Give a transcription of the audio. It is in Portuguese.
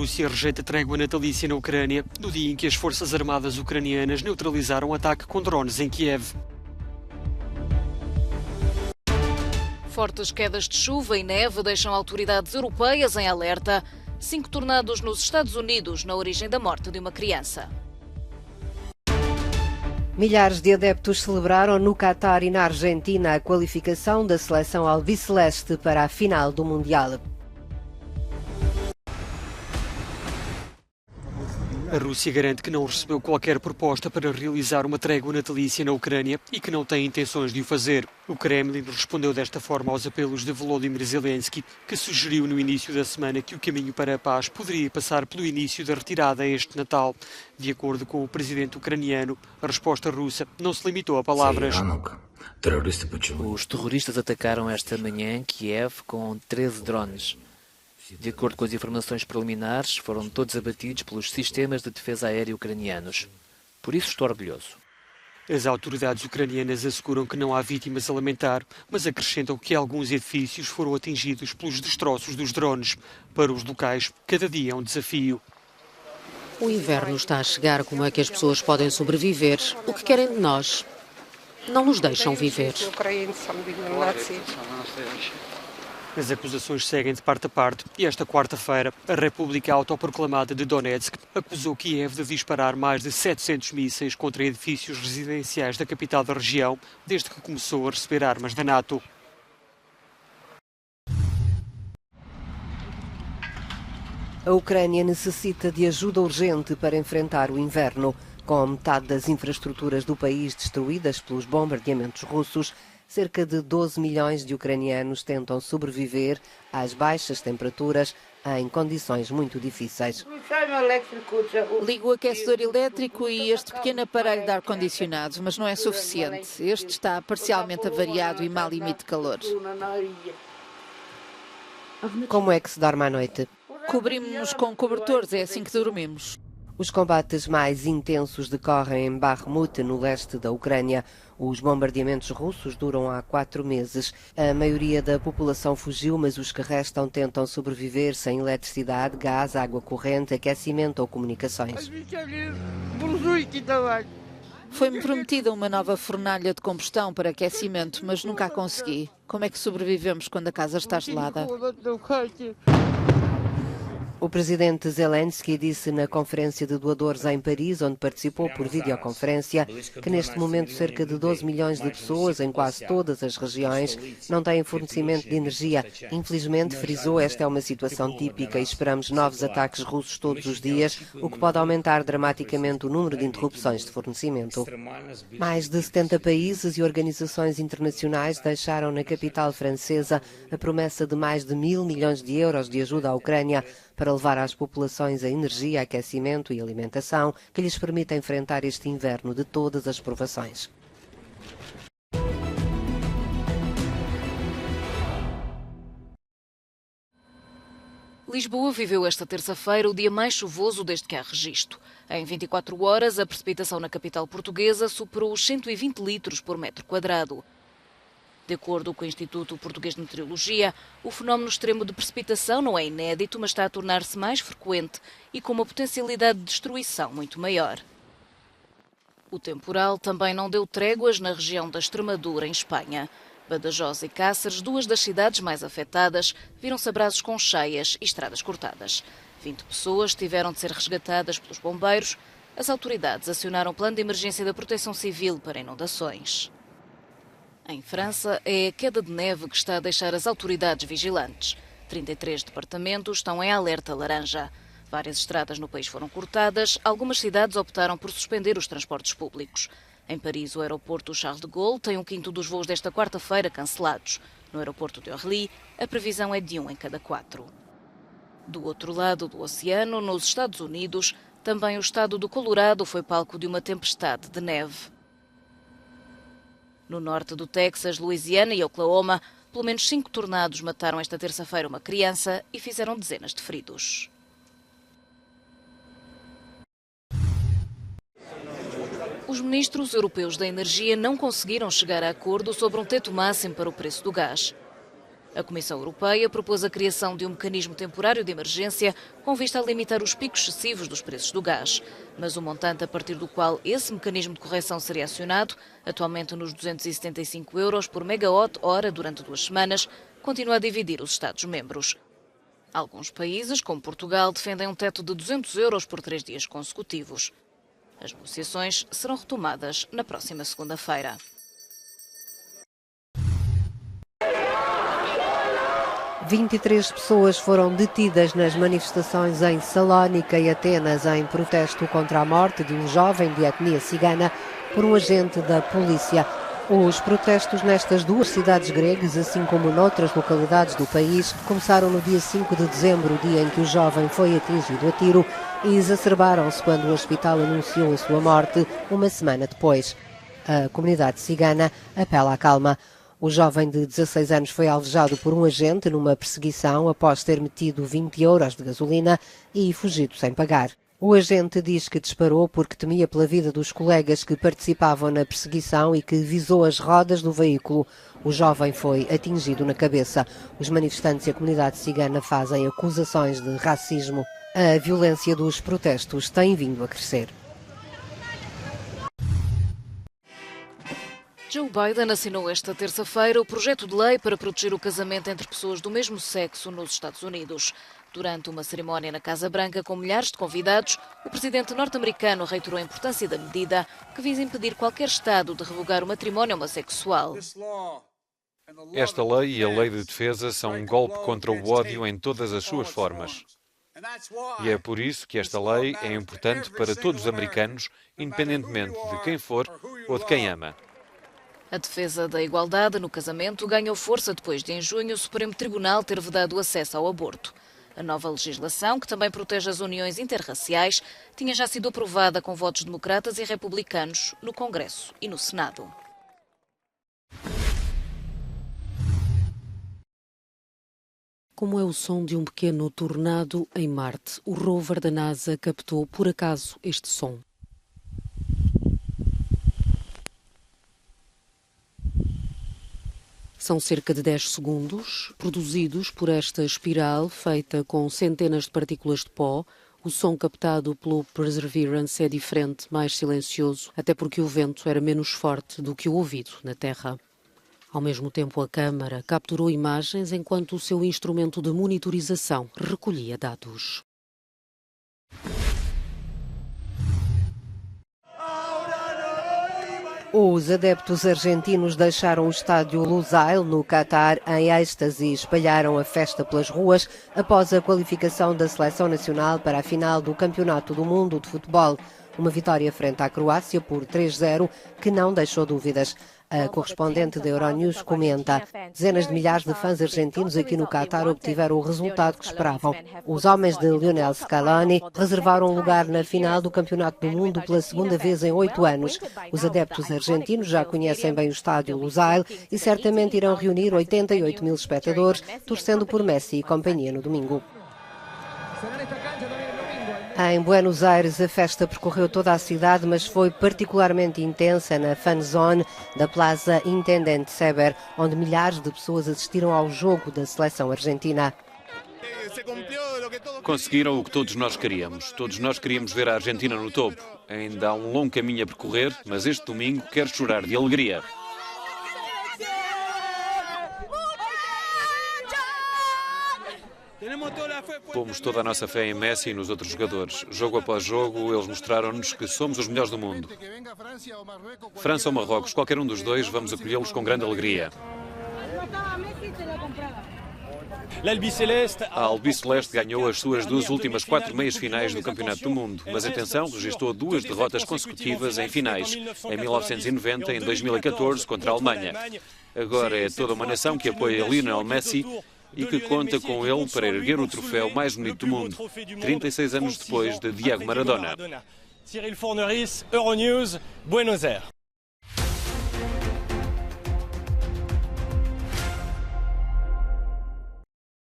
Rússia rejeita trégua natalícia na Ucrânia, no dia em que as forças armadas ucranianas neutralizaram o ataque com drones em Kiev. Fortes quedas de chuva e neve deixam autoridades europeias em alerta. 5 tornados nos Estados Unidos na origem da morte de uma criança. Milhares de adeptos celebraram no Catar e na Argentina a qualificação da seleção albiceleste para a final do Mundial. A Rússia garante que não recebeu qualquer proposta para realizar uma trégua natalícia na Ucrânia e que não tem intenções de o fazer. O Kremlin respondeu desta forma aos apelos de Volodymyr Zelensky, que sugeriu no início da semana que o caminho para a paz poderia passar pelo início da retirada este Natal. De acordo com o presidente ucraniano, a resposta russa não se limitou a palavras. Os terroristas atacaram esta manhã Kiev com 13 drones. De acordo com as informações preliminares, foram todos abatidos pelos sistemas de defesa aérea ucranianos. Por isso estou orgulhoso. As autoridades ucranianas asseguram que não há vítimas a lamentar, mas acrescentam que alguns edifícios foram atingidos pelos destroços dos drones. Para os locais, cada dia é um desafio. O inverno está a chegar. Como é que as pessoas podem sobreviver? O que querem de nós? Não nos deixam viver. As acusações seguem de parte a parte e esta quarta-feira a República Autoproclamada de Donetsk acusou Kiev de disparar mais de 700 mísseis contra edifícios residenciais da capital da região desde que começou a receber armas da NATO. A Ucrânia necessita de ajuda urgente para enfrentar o inverno. Com metade das infraestruturas do país destruídas pelos bombardeamentos russos, cerca de 12 milhões de ucranianos tentam sobreviver às baixas temperaturas em condições muito difíceis. Ligo o aquecedor elétrico e este pequeno aparelho de ar-condicionado, mas não é suficiente. Este está parcialmente avariado e mal emite calor. Como é que se dorme à noite? Cobrimos-nos com cobertores, é assim que dormimos. Os combates mais intensos decorrem em Bakhmut, no leste da Ucrânia. Os bombardeamentos russos duram há 4 meses. A maioria da população fugiu, mas os que restam tentam sobreviver sem eletricidade, gás, água corrente, aquecimento ou comunicações. Foi-me prometida uma nova fornalha de combustão para aquecimento, mas nunca a consegui. Como é que sobrevivemos quando a casa está gelada? O presidente Zelensky disse na conferência de doadores em Paris, onde participou por videoconferência, que neste momento cerca de 12 milhões de pessoas em quase todas as regiões não têm fornecimento de energia. Infelizmente, frisou, esta é uma situação típica e esperamos novos ataques russos todos os dias, o que pode aumentar dramaticamente o número de interrupções de fornecimento. Mais de 70 países e organizações internacionais deixaram na capital francesa a promessa de mais de 1.000 milhões de euros de ajuda à Ucrânia para levar às populações a energia, aquecimento e alimentação que lhes permita enfrentar este inverno de todas as provações. Lisboa viveu esta terça-feira o dia mais chuvoso desde que há registro. Em 24 horas, a precipitação na capital portuguesa superou os 120 litros por metro quadrado. De acordo com o Instituto Português de Meteorologia, o fenómeno extremo de precipitação não é inédito, mas está a tornar-se mais frequente e com uma potencialidade de destruição muito maior. O temporal também não deu tréguas na região da Extremadura, em Espanha. Badajoz e Cáceres, 2 das cidades mais afetadas, viram-se abrasos com cheias e estradas cortadas. 20 pessoas tiveram de ser resgatadas pelos bombeiros. As autoridades acionaram o plano de emergência da Proteção Civil para inundações. Em França, é a queda de neve que está a deixar as autoridades vigilantes. 33 departamentos estão em alerta laranja. Várias estradas no país foram cortadas, algumas cidades optaram por suspender os transportes públicos. Em Paris, o aeroporto Charles de Gaulle tem 1/5 dos voos desta quarta-feira cancelados. No aeroporto de Orly, a previsão é de 1 em cada 4. Do outro lado do oceano, nos Estados Unidos, também o estado do Colorado foi palco de uma tempestade de neve. No norte do Texas, Louisiana e Oklahoma, pelo menos 5 tornados mataram esta terça-feira uma criança e fizeram dezenas de feridos. Os ministros europeus da energia não conseguiram chegar a acordo sobre um teto máximo para o preço do gás. A Comissão Europeia propôs a criação de um mecanismo temporário de emergência com vista a limitar os picos excessivos dos preços do gás. Mas o montante a partir do qual esse mecanismo de correção seria acionado, atualmente nos 275 euros por megawatt-hora durante 2 semanas, continua a dividir os Estados-membros. Alguns países, como Portugal, defendem um teto de 200 euros por 3 dias consecutivos. As negociações serão retomadas na próxima segunda-feira. – 23 pessoas foram detidas nas manifestações em Salónica e Atenas em protesto contra a morte de um jovem de etnia cigana por um agente da polícia. Os protestos nestas duas cidades gregas, assim como noutras localidades do país, começaram no dia 5 de dezembro, dia em que o jovem foi atingido a tiro, e exacerbaram-se quando o hospital anunciou a sua morte uma semana depois. A comunidade cigana apela à calma. O jovem de 16 anos foi alvejado por um agente numa perseguição após ter metido 20 euros de gasolina e fugido sem pagar. O agente diz que disparou porque temia pela vida dos colegas que participavam na perseguição e que visou as rodas do veículo. O jovem foi atingido na cabeça. Os manifestantes e a comunidade cigana fazem acusações de racismo. A violência dos protestos tem vindo a crescer. Joe Biden assinou esta terça-feira o projeto de lei para proteger o casamento entre pessoas do mesmo sexo nos Estados Unidos. Durante uma cerimónia na Casa Branca com milhares de convidados, o presidente norte-americano reiterou a importância da medida, que visa impedir qualquer Estado de revogar o matrimónio homossexual. Esta lei e a lei de defesa são um golpe contra o ódio em todas as suas formas. E é por isso que esta lei é importante para todos os americanos, independentemente de quem for ou de quem ama. A defesa da igualdade no casamento ganhou força depois de, em junho, o Supremo Tribunal ter vedado o acesso ao aborto. A nova legislação, que também protege as uniões interraciais, tinha já sido aprovada com votos democratas e republicanos no Congresso e no Senado. Como é o som de um pequeno tornado em Marte, o rover da NASA captou por acaso este som. São cerca de 10 segundos, produzidos por esta espiral feita com centenas de partículas de pó. O som captado pelo Perseverance é diferente, mais silencioso, até porque o vento era menos forte do que o ouvido na Terra. Ao mesmo tempo, a câmara capturou imagens enquanto o seu instrumento de monitorização recolhia dados. Os adeptos argentinos deixaram o estádio Lusail, no Catar, em êxtase e espalharam a festa pelas ruas após a qualificação da seleção nacional para a final do Campeonato do Mundo de Futebol. Uma vitória frente à Croácia por 3-0 que não deixou dúvidas. A correspondente da Euronews comenta: dezenas de milhares de fãs argentinos aqui no Catar obtiveram o resultado que esperavam. Os homens de Lionel Scaloni reservaram um lugar na final do Campeonato do Mundo pela segunda vez em 8 anos. Os adeptos argentinos já conhecem bem o estádio Lusail e certamente irão reunir 88 mil espectadores, torcendo por Messi e companhia no domingo. Em Buenos Aires, a festa percorreu toda a cidade, mas foi particularmente intensa na fan zone da Plaza Intendente Seber, onde milhares de pessoas assistiram ao jogo da seleção argentina. Conseguiram o que todos nós queríamos. Todos nós queríamos ver a Argentina no topo. Ainda há um longo caminho a percorrer, mas este domingo quero chorar de alegria. Pomos toda a nossa fé em Messi e nos outros jogadores. Jogo após jogo, eles mostraram-nos que somos os melhores do mundo. França ou Marrocos, qualquer um dos dois, vamos acolhê-los com grande alegria. A Albiceleste ganhou as suas 2 últimas 4 meias finais do Campeonato do Mundo, mas atenção, registrou 2 derrotas consecutivas em finais, em 1990 e em 2014 contra a Alemanha. Agora é toda uma nação que apoia Lionel Messi e que conta com ele para erguer o troféu mais bonito do mundo, 36 anos depois de Diego Maradona. Cyril Forneris, Euronews, Buenos Aires.